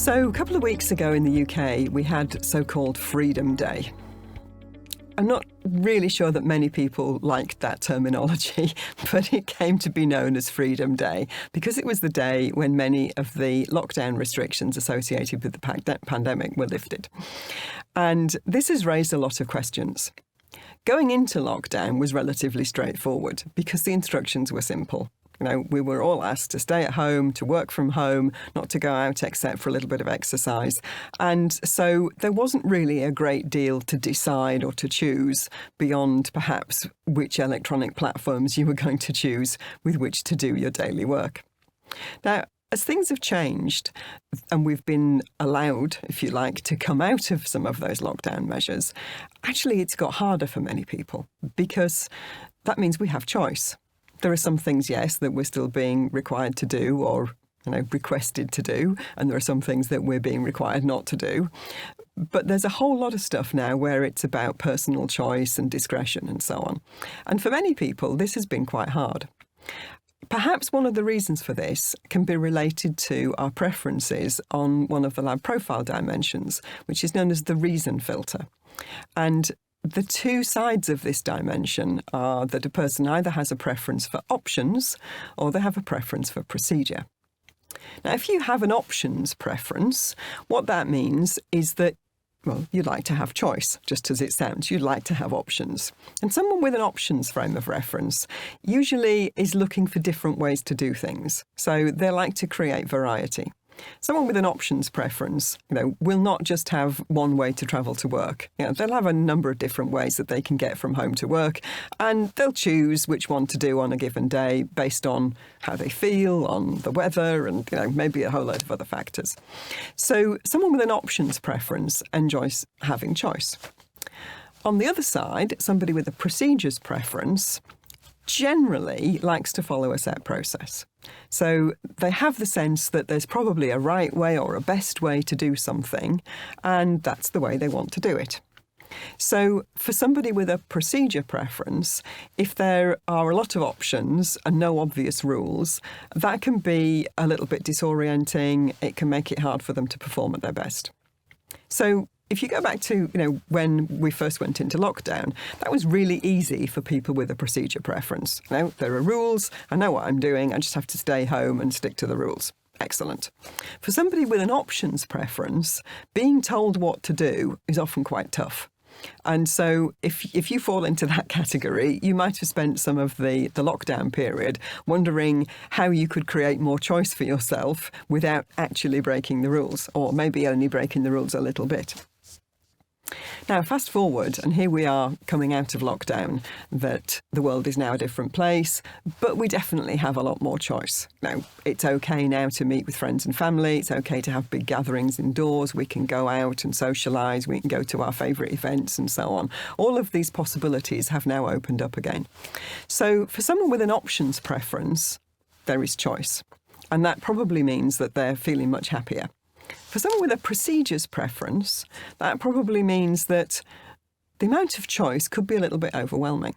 So a couple of weeks ago in the UK, we had so-called Freedom Day. I'm not really sure that many people liked that terminology, but it came to be known as Freedom Day because it was the day when many of the lockdown restrictions associated with the pandemic were lifted. And this has raised a lot of questions. Going into lockdown was relatively straightforward because the instructions were simple. We were all asked to stay at home, to work from home, not to go out except for a little bit of exercise. And so there wasn't really a great deal to decide or to choose beyond perhaps which electronic platforms you were going to choose with which to do your daily work. Now, as things have changed and we've been allowed, if you like, to come out of some of those lockdown measures, actually it's got harder for many people because that means we have choice. There are some things, yes, that we're still being required to do or requested to do, and there are some things that we're being required not to do. But there's a whole lot of stuff now where it's about personal choice and discretion and so on. And for many people, this has been quite hard. Perhaps one of the reasons for this can be related to our preferences on one of the lab profile dimensions, which is known as the reason filter. And the two sides of this dimension are that a person either has a preference for options or they have a preference for procedure. Now, if you have an options preference, what that means is that, you'd like to have choice, just as it sounds. You'd like to have options. And someone with an options frame of reference usually is looking for different ways to do things. So they like to create variety. Someone with an options preference, will not just have one way to travel to work. They'll have a number of different ways that they can get from home to work, and they'll choose which one to do on a given day based on how they feel, on the weather, and maybe a whole load of other factors. So someone with an options preference enjoys having choice. On the other side, somebody with a procedures preference generally likes to follow a set process. So they have the sense that there's probably a right way or a best way to do something, and that's the way they want to do it. So for somebody with a procedure preference, if there are a lot of options and no obvious rules, that can be a little bit disorienting. It can make it hard for them to perform at their best. So if you go back to, when we first went into lockdown, that was really easy for people with a procedure preference. There are rules. I know what I'm doing. I just have to stay home and stick to the rules. Excellent. For somebody with an options preference, being told what to do is often quite tough. And so if you fall into that category, you might have spent some of the lockdown period wondering how you could create more choice for yourself without actually breaking the rules, or maybe only breaking the rules a little bit. Now, fast forward, and here we are coming out of lockdown, that the world is now a different place, but we definitely have a lot more choice. Now, it's okay now to meet with friends and family. It's okay to have big gatherings indoors. We can go out and socialise. We can go to our favourite events and so on. All of these possibilities have now opened up again. So for someone with an options preference, there is choice. And that probably means that they're feeling much happier. For someone with a procedures preference, that probably means that the amount of choice could be a little bit overwhelming.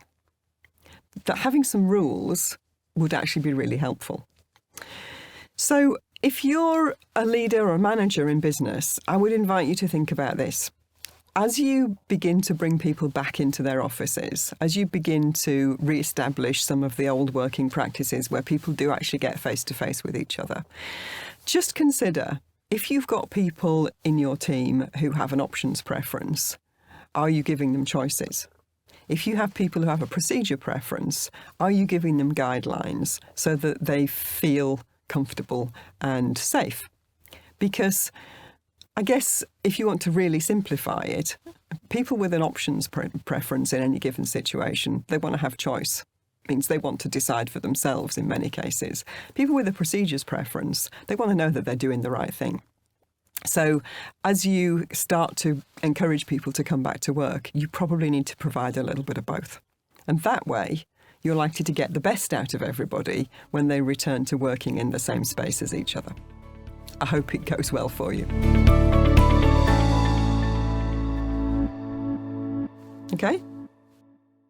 That having some rules would actually be really helpful. So if you're a leader or a manager in business, I would invite you to think about this. As you begin to bring people back into their offices, as you begin to re-establish some of the old working practices where people do actually get face-to-face with each other, just consider, if you've got people in your team who have an options preference, are you giving them choices? If you have people who have a procedure preference, are you giving them guidelines so that they feel comfortable and safe? Because I guess if you want to really simplify it, people with an options preference in any given situation, they want to have choice. Means they want to decide for themselves in many cases. People with a procedures preference, they want to know that they're doing the right thing. So as you start to encourage people to come back to work, you probably need to provide a little bit of both. And that way, you're likely to get the best out of everybody when they return to working in the same space as each other. I hope it goes well for you. Okay?